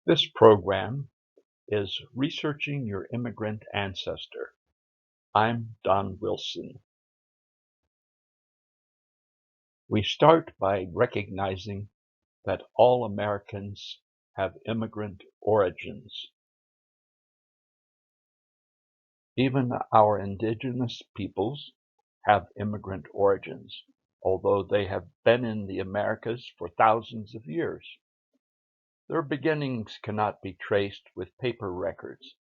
This program is Researching Your Immigrant Ancestor. I'm Don Wilson. We start by recognizing that all Americans have immigrant origins. Even our indigenous peoples have immigrant origins, although they have been in the Americas for thousands of years. Their beginnings cannot be traced with paper records.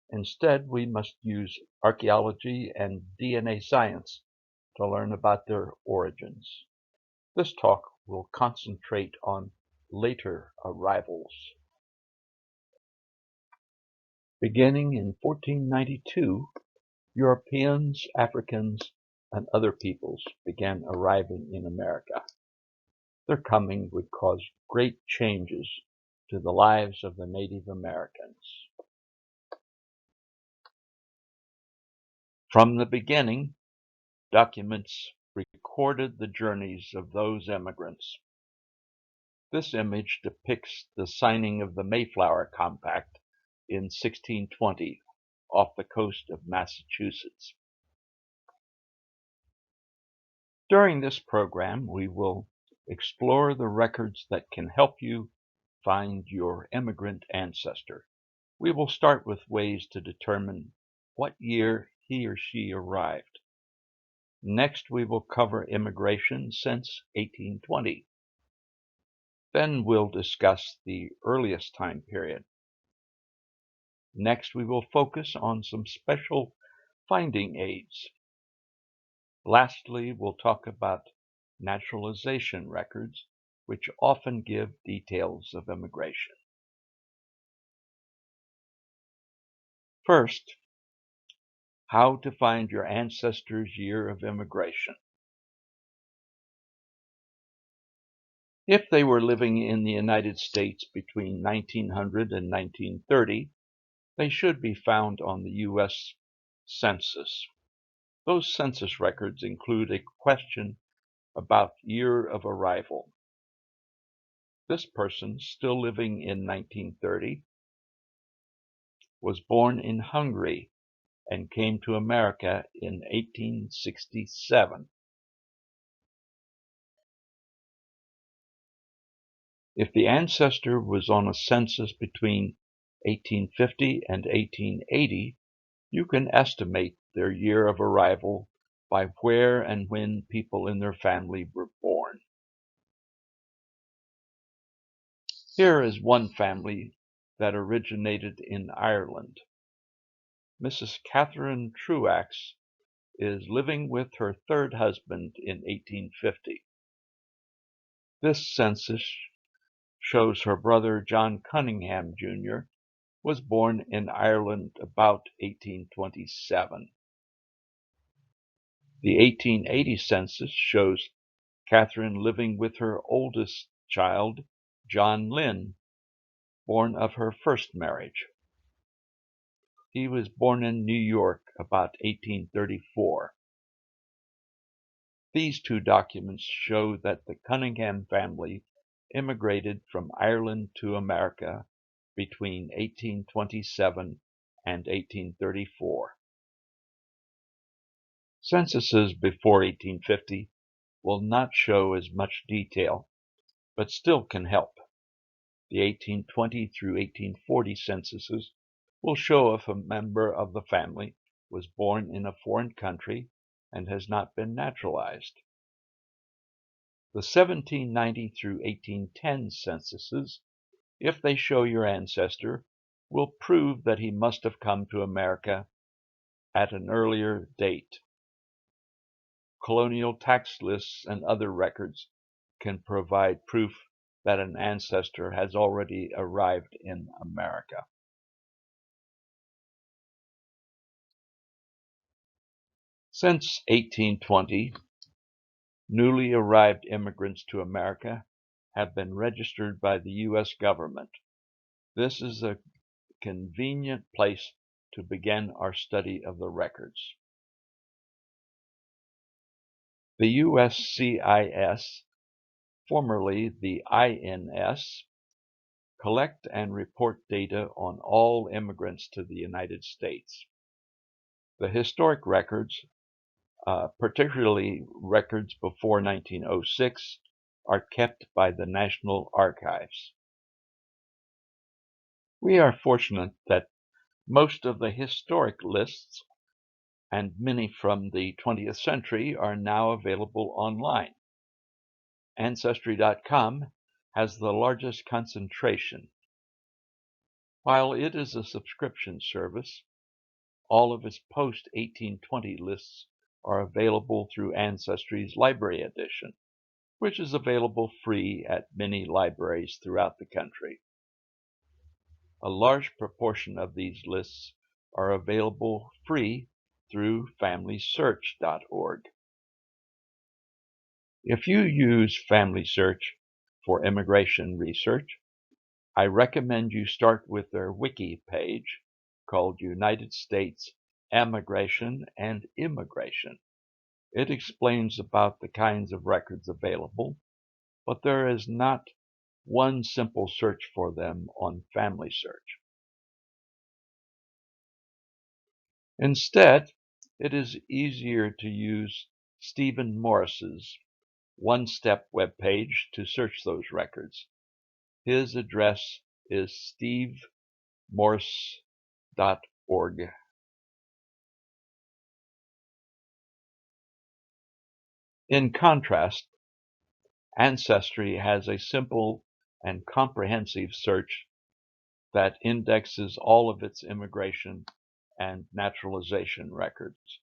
Instead, we must use archaeology and DNA science to learn about their origins. This talk will concentrate on later arrivals. Beginning in 1492, Europeans, Africans, and other peoples began arriving in America. Their coming would cause great changes to the lives of the Native Americans. From the beginning, documents recorded the journeys of those immigrants. This image depicts the signing of the Mayflower Compact in 1620 off the coast of Massachusetts. During this program, we will explore the records that can help you find your immigrant ancestor. We will start with ways to determine what year he or she arrived. Next, we will cover immigration since 1820. Then we'll discuss the earliest time period. Next, we will focus on some special finding aids. Lastly, we'll talk about naturalization records, which often give details of immigration. First, how to find your ancestor's year of immigration. If they were living in the United States between 1900 and 1930, they should be found on the U.S. Census. Those census records include a question about year of arrival. This person, still living in 1930, was born in Hungary and came to America in 1867. If the ancestor was on a census between 1850 and 1880, you can estimate their year of arrival by where and when people in their family were born. Here is one family that originated in Ireland. Mrs. Catherine Truax is living with her third husband in 1850. This census shows her brother John Cunningham Jr. was born in Ireland about 1827. The 1880 census shows Catherine living with her oldest child, John Lynn, born of her first marriage. He was born in New York about 1834. These two documents show that the Cunningham family immigrated from Ireland to America between 1827 and 1834. Censuses before 1850 will not show as much detail, but still can help. The 1820 through 1840 censuses will show if a member of the family was born in a foreign country and has not been naturalized. The 1790 through 1810 censuses, if they show your ancestor, will prove that he must have come to America at an earlier date. Colonial tax lists and other records can provide proof that an ancestor has already arrived in America. Since 1820, newly arrived immigrants to America have been registered by the U.S. government. This is a convenient place to begin our study of the records. The USCIS, formerly the INS, collect and report data on all immigrants to the United States. The historic records, particularly records before 1906, are kept by the National Archives. We are fortunate that most of the historic lists and many from the 20th century are now available online. Ancestry.com has the largest concentration. While it is a subscription service, all of its post-1820 lists are available through Ancestry's Library Edition, which is available free at many libraries throughout the country. A large proportion of these lists are available free through FamilySearch.org. If you use FamilySearch for immigration research, I recommend you start with their wiki page called United States Emigration and Immigration. It explains about the kinds of records available, but there is not one simple search for them on FamilySearch. Instead, it is easier to use Stephen Morris's one-step web page to search those records. His address is stevemorse.org. In contrast, Ancestry has a simple and comprehensive search that indexes all of its immigration and naturalization records.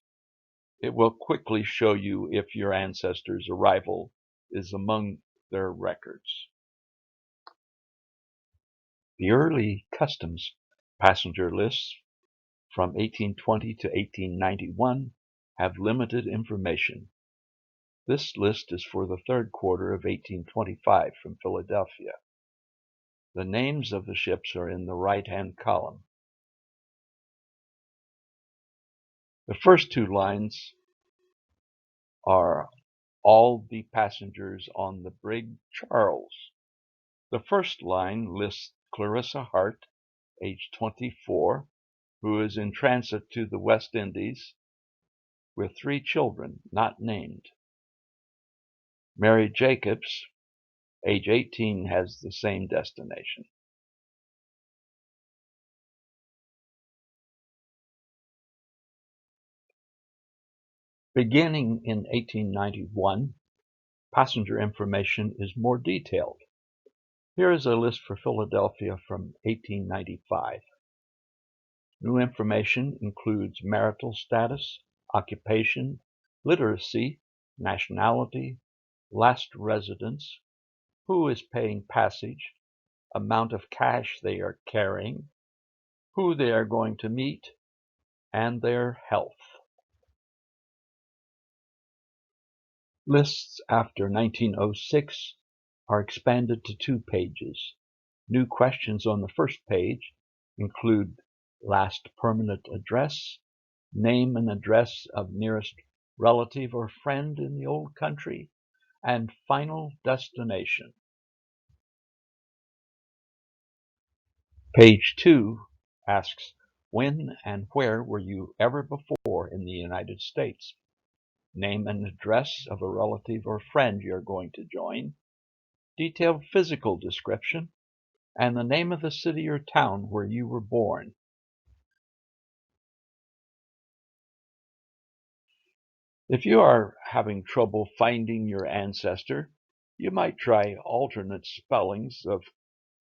It will quickly show you if your ancestor's arrival is among their records. The early customs passenger lists from 1820 to 1891 have limited information. This list is for the third quarter of 1825 from Philadelphia. The names of the ships are in the right-hand column. The first two lines are all the passengers on the brig Charles. The first line lists Clarissa Hart, age 24, who is in transit to the West Indies with 3 children not named. Mary Jacobs, age 18, has the same destination. Beginning in 1891, passenger information is more detailed. Here is a list for Philadelphia from 1895. New information includes marital status, occupation, literacy, nationality, last residence, who is paying passage, amount of cash they are carrying, who they are going to meet, and their health. Lists after 1906 are expanded to 2 pages. New questions on the first page include last permanent address, name and address of nearest relative or friend in the old country, and final destination. Page 2 asks, when and where were you ever before in the United States? Name and address of a relative or friend you're going to join, detailed physical description, and the name of the city or town where you were born. If you are having trouble finding your ancestor, you might try alternate spellings of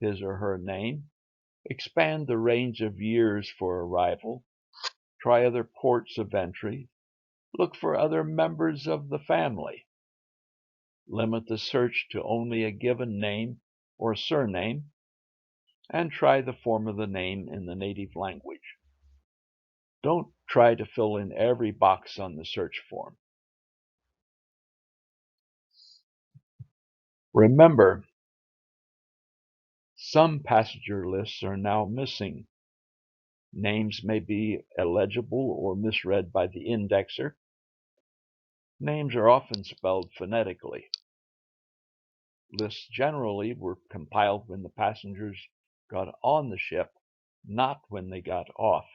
his or her name, expand the range of years for arrival, try other ports of entry, look for other members of the family. Limit the search to only a given name or surname, and try the form of the name in the native language. Don't try to fill in every box on the search form. Remember, some passenger lists are now missing. Names may be illegible or misread by the indexer. Names are often spelled phonetically. Lists generally were compiled when the passengers got on the ship, not when they got off.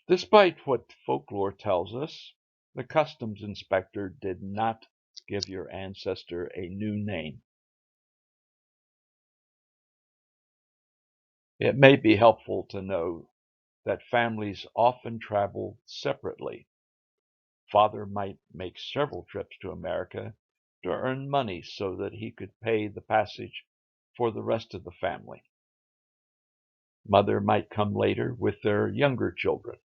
Despite what folklore tells us, the customs inspector did not give your ancestor a new name. It may be helpful to know that families often travel separately. Father might make several trips to America to earn money so that he could pay the passage for the rest of the family. Mother might come later with their younger children.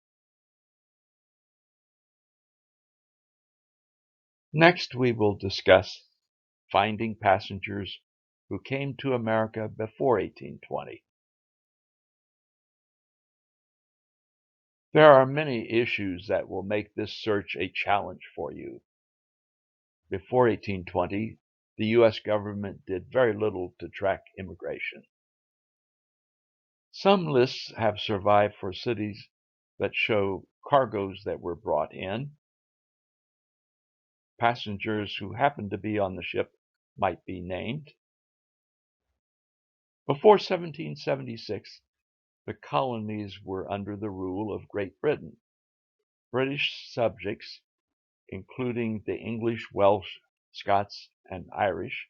Next, we will discuss finding passengers who came to America before 1820. There are many issues that will make this search a challenge for you. Before 1820, the U.S. government did very little to track immigration. Some lists have survived for cities that show cargoes that were brought in. Passengers who happened to be on the ship might be named. Before 1776, the colonies were under the rule of Great Britain. British subjects, including the English, Welsh, Scots, and Irish,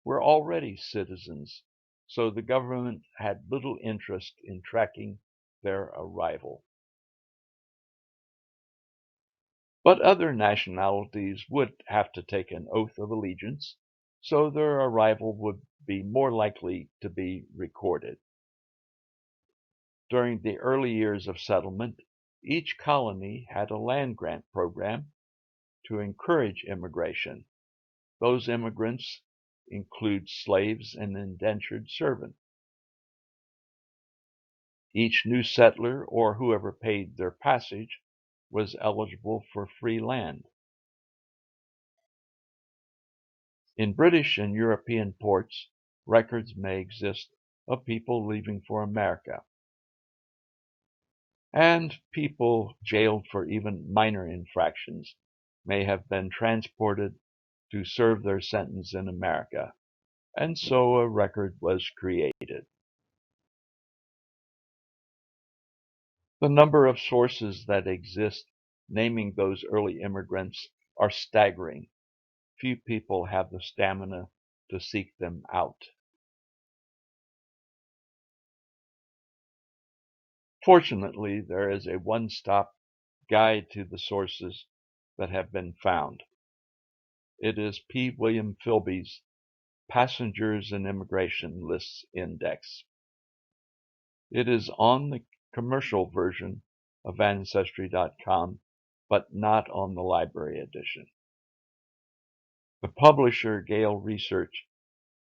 were already citizens, so the government had little interest in tracking their arrival. But other nationalities would have to take an oath of allegiance, so their arrival would be more likely to be recorded. During the early years of settlement, each colony had a land grant program to encourage immigration. Those immigrants include slaves and indentured servants. Each new settler or whoever paid their passage was eligible for free land. In British and European ports, records may exist of people leaving for America, and people jailed for even minor infractions may have been transported to serve their sentence in America, and so a record was created. The number of sources that exist naming those early immigrants are staggering. Few people have the stamina to seek them out. Fortunately, there is a one-stop guide to the sources that have been found. It is P. William Philby's Passengers and Immigration Lists Index. It is on the commercial version of Ancestry.com, but not on the library edition. The publisher, Gale Research,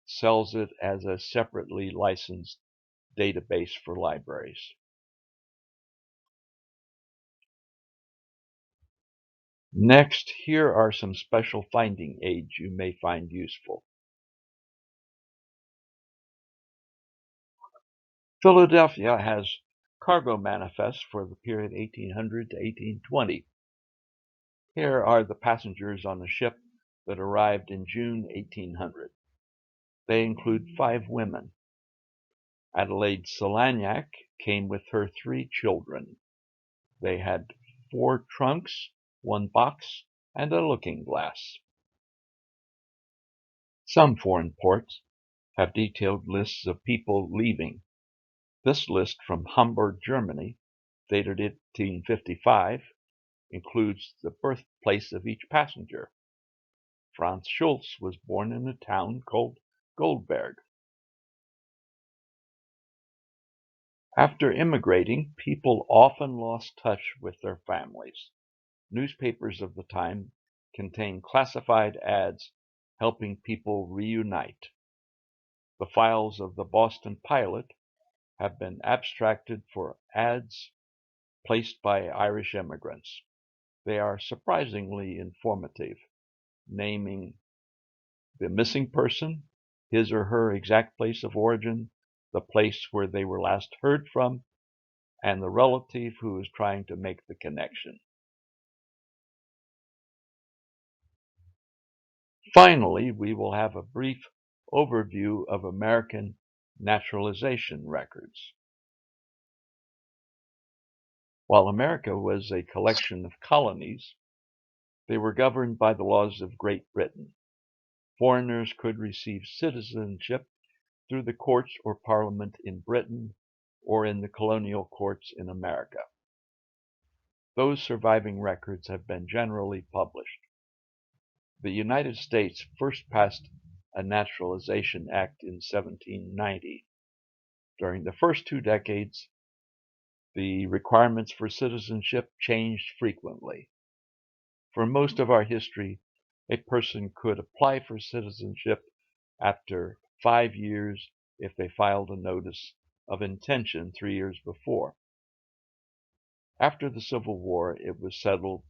sells it as a separately licensed database for libraries. Next, here are some special finding aids you may find useful. Philadelphia has cargo manifests for the period 1800 to 1820. Here are the passengers on the ship that arrived in June 1800. They include 5 women. Adelaide Solaniak came with her 3 children. They had 4 trunks, 1 box, and a looking glass. Some foreign ports have detailed lists of people leaving. This list from Hamburg, Germany, dated 1855, includes the birthplace of each passenger. Franz Schultz was born in a town called Goldberg. After immigrating, people often lost touch with their families. Newspapers of the time contained classified ads helping people reunite. The files of the Boston Pilot have been abstracted for ads placed by Irish immigrants. They are surprisingly informative, naming the missing person, his or her exact place of origin, the place where they were last heard from, and the relative who is trying to make the connection. Finally, we will have a brief overview of American Naturalization records. While America was a collection of colonies, they were governed by the laws of Great Britain. Foreigners could receive citizenship through the courts or parliament in Britain or in the colonial courts in America. Those surviving records have been generally published. The United States first passed a Naturalization Act in 1790. During the first 2 decades, the requirements for citizenship changed frequently. For most of our history, a person could apply for citizenship after 5 years if they filed a notice of intention 3 years before. After the Civil War, it was settled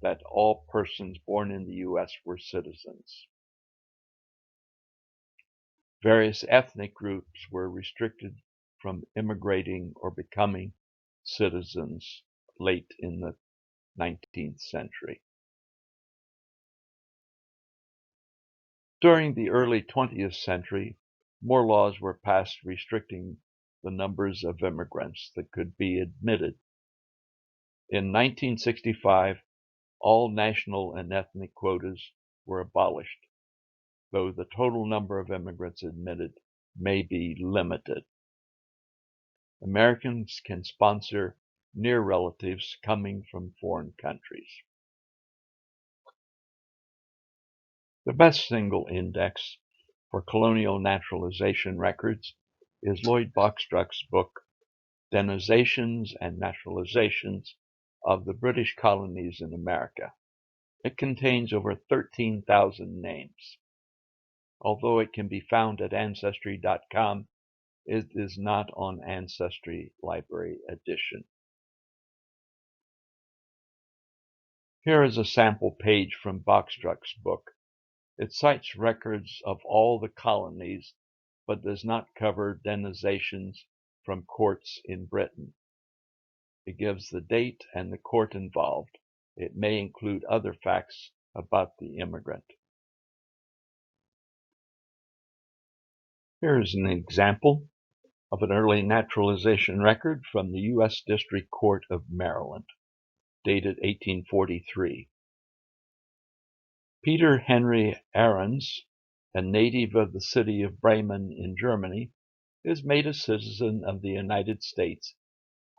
that all persons born in the U.S. were citizens. Various ethnic groups were restricted from immigrating or becoming citizens late in the 19th century. During the early 20th century, more laws were passed restricting the numbers of immigrants that could be admitted. In 1965, all national and ethnic quotas were abolished, though the total number of immigrants admitted may be limited. Americans can sponsor near relatives coming from foreign countries. The best single index for colonial naturalization records is Lloyd Boxstruck's book, Denizations and Naturalizations of the British Colonies in America. It contains over 13,000 names. Although it can be found at Ancestry.com, it is not on Ancestry Library Edition. Here is a sample page from Boxstruck's book. It cites records of all the colonies, but does not cover denizations from courts in Britain. It gives the date and the court involved. It may include other facts about the immigrant. Here is an example of an early naturalization record from the U.S. District Court of Maryland, dated 1843. Peter Henry Ahrens, a native of the city of Bremen in Germany, is made a citizen of the United States,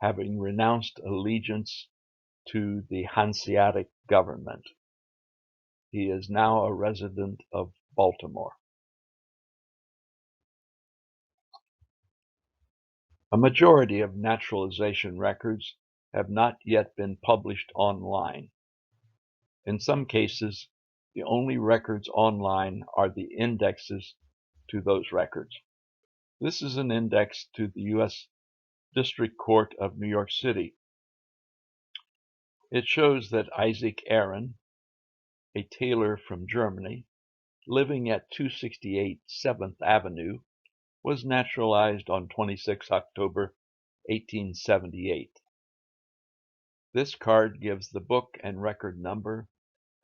having renounced allegiance to the Hanseatic government. He is now a resident of Baltimore. A majority of naturalization records have not yet been published online. In some cases, the only records online are the indexes to those records. This is an index to the U.S. District Court of New York City. It shows that Isaac Aaron, a tailor from Germany, living at 268 7th Avenue, was naturalized on 26 October 1878. This card gives the book and record number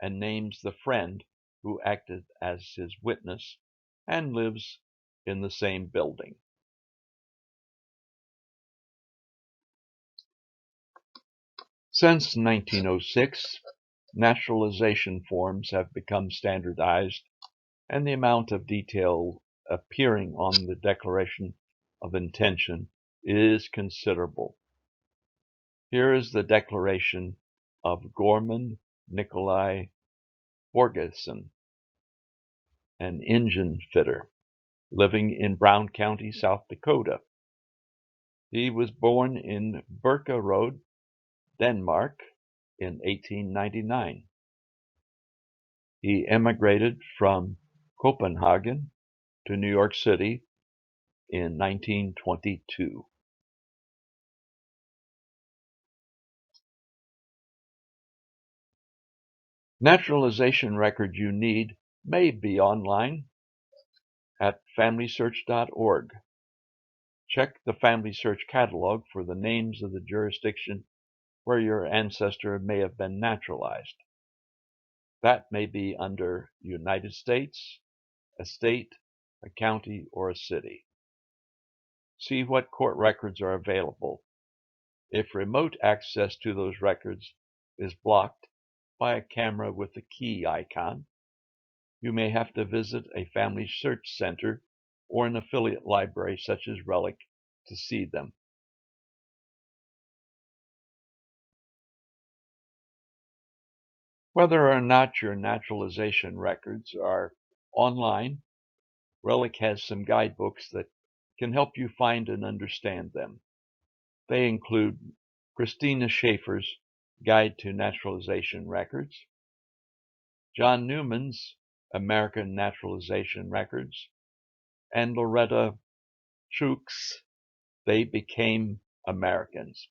and names the friend who acted as his witness and lives in the same building. Since 1906, naturalization forms have become standardized, and the amount of detail appearing on the Declaration of Intention is considerable. Here is the declaration of Gorman Nikolai Borgeson, an engine fitter living in Brown County, South Dakota. He was born in Birkerød, Denmark in 1899. He emigrated from Copenhagen to New York City in 1922. Naturalization record you need may be online at FamilySearch.org. Check the Family Search catalog for the names of the jurisdiction where your ancestor may have been naturalized. That may be under United States, a state, a county, or a city. See what court records are available. If remote access to those records is blocked by a camera with the key icon, you may have to visit a family search center or an affiliate library such as RELIC to see them. Whether or not your naturalization records are online, RELIC has some guidebooks that can help you find and understand them. They include Christina Schaefer's Guide to Naturalization Records, John Newman's American Naturalization Records, and Loretta Schuch's They Became Americans.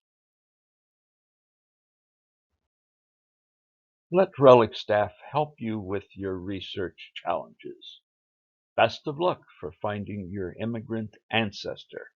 Let RELIC staff help you with your research challenges. Best of luck for finding your immigrant ancestor.